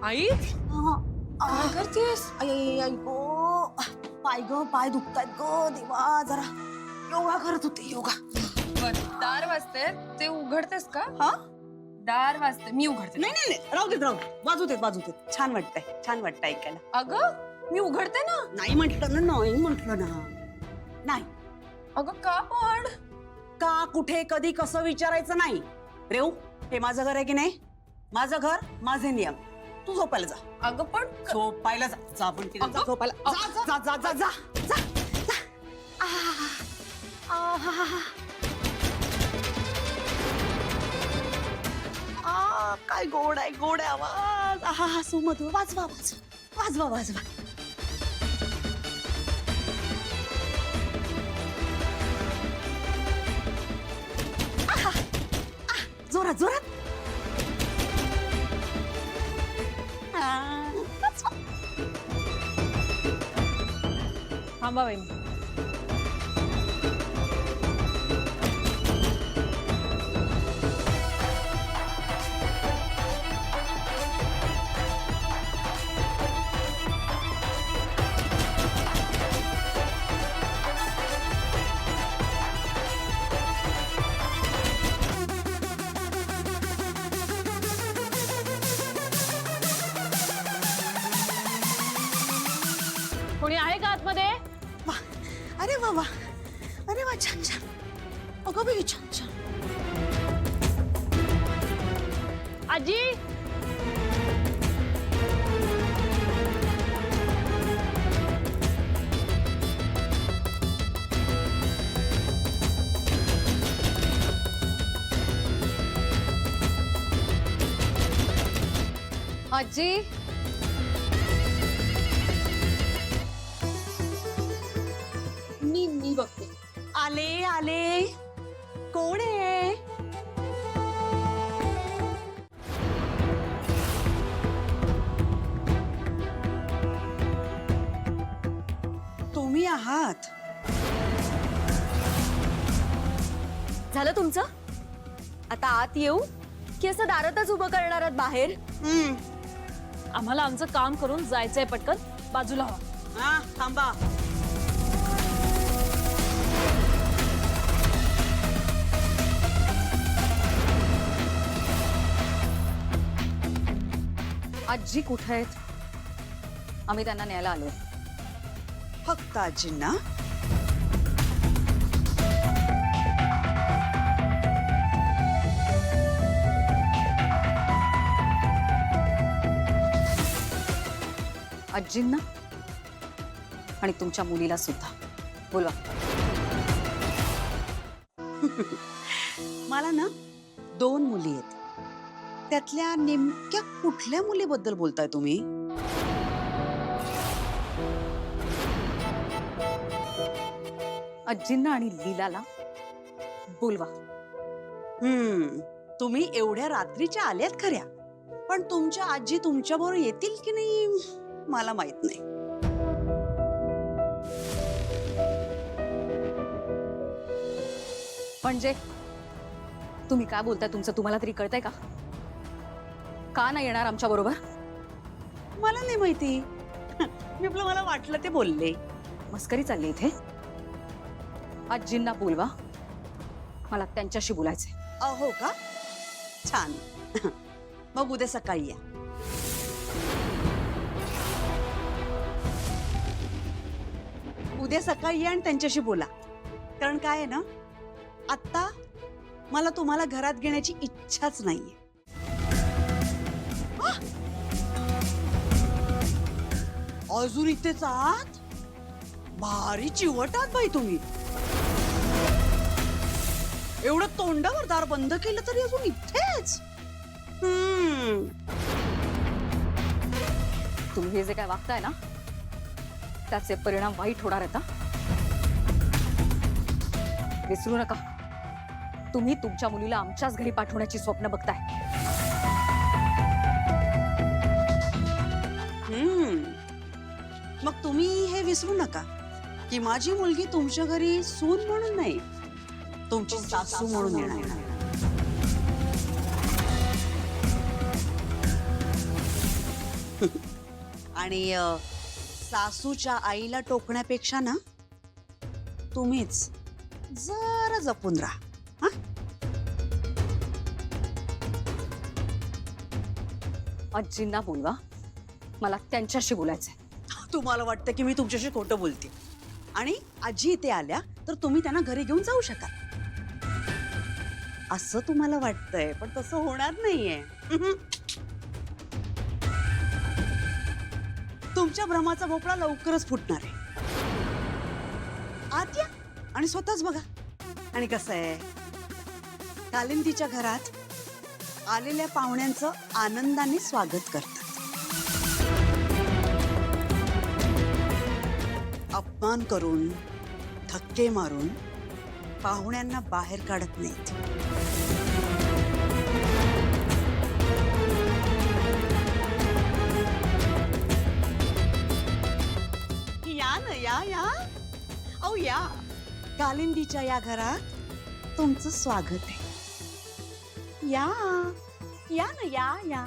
आई काय करतेस? आई गो पाय दुखतायत गो देवा. जरा योगा करत होते योगा. दार वाजते ते उघडतेस का? हा दार वाजते मी उघडते. नाही नाही नाही, राहू देत वाजू देत. छान वाटतंय ऐकायला. अगं मी उघडते ना. नाही म्हटलं ना. नाही अगं का पण? का कुठे कधी कसं विचारायचं नाही. रेऊ हे माझं घर आहे की नाही. माझं घर माझे नियम. तू झोपायला जा. अगं पण झोपायला जा आपण अगं, झोपायला जा. काय गोड आहे आवाज. आहा सुमधुर. वाजवा. जोरात थांबा बाई. कोणी आहे का आतमध्ये? अरे वा छान अगं बाई छान. आजी आजी मी बघते. आले कोण आहे. तुम्ही आहात. झालं तुमचं? आता आत येऊ की असं दारातच उभं करणार आहात बाहेर? आम्हाला आमचं काम करून जायचंय. पटकन बाजूला व्हा. हा थांबा. आजी कुठे आहेत? आम्ही त्यांना न्यायला आलो. फक्त आजींना. आजींना आणि तुमच्या मुलीला सुद्धा बोलवा. मला ना 2 मुली आहेत. त्यातल्या नेमक्या कुठल्या मुलीबद्दल बोलताय तुम्ही? आजींना आणि लीलाला बोलवा. तुम्ही एवढ्या रात्रीच्या आल्यात खऱ्या, पण तुमच्या आजी तुमच्या बरोबर येतील की नाही मला माहित नाही. म्हणजे तुम्ही काय बोलताय तुमचं तुम्हाला तरी कळतंय का? का नाही येणार आमच्या बरोबर? मला नाही माहिती. मी आपलं मला वाटलं ते बोलले. मस्करी चालली इथे. आजींना बोलवा. मला त्यांच्याशी बोलायचंय. हो का? छान. मग उद्या सकाळी या. उद्या सकाळी या आणि त्यांच्याशी बोला. कारण काय आहे ना, आता मला तुम्हाला घरात घेण्याची इच्छाच नाहीये. अजून इथेच आहात? भारी चिवटात बाई तुम्ही. एवढं तोंडावर दार बंद केलं तरी अजून इथेच. तुम्ही हे जे काय वागताय ना त्याचे परिणाम वाईट होणार आहेत. विसरू नका, तुम्ही तुमच्या मुलीला आमच्याच घरी पाठवण्याची स्वप्न बघताय. मग तुम्ही हे विसरू नका की माझी मुलगी तुमच्या घरी सून म्हणून नाही, तुमची सासू म्हणून येणार. आणि सासूच्या आईला टोकण्यापेक्षा ना तुम्हीच जरा जपून राहा. हा? आजींना बोलवा, मला त्यांच्याशी बोलायचंय. तुम्हाला वाटतं की मी तुमच्याशी खोटं बोलते आणि आजी इथे आल्या तर तुम्ही त्यांना घरी घेऊन जाऊ शकाल असं तुम्हाला वाटतंय, पण तसं होणार नाहीये. तुमच्या भ्रमाचा भोपळा लवकरच फुटणार आहे. आत या आणि स्वतःच बघा. आणि कसं आहे, कालिंदीच्या घरात आलेल्या पाहुण्यांचं आनंदाने स्वागत करतात. अपमान करून, धक्के मारून पाहुण्यांना बाहेर काढत नाहीत. या ना, या या. अहो या. कालिंदीच्या या घरात तुमचं स्वागत आहे. या या ना, या या.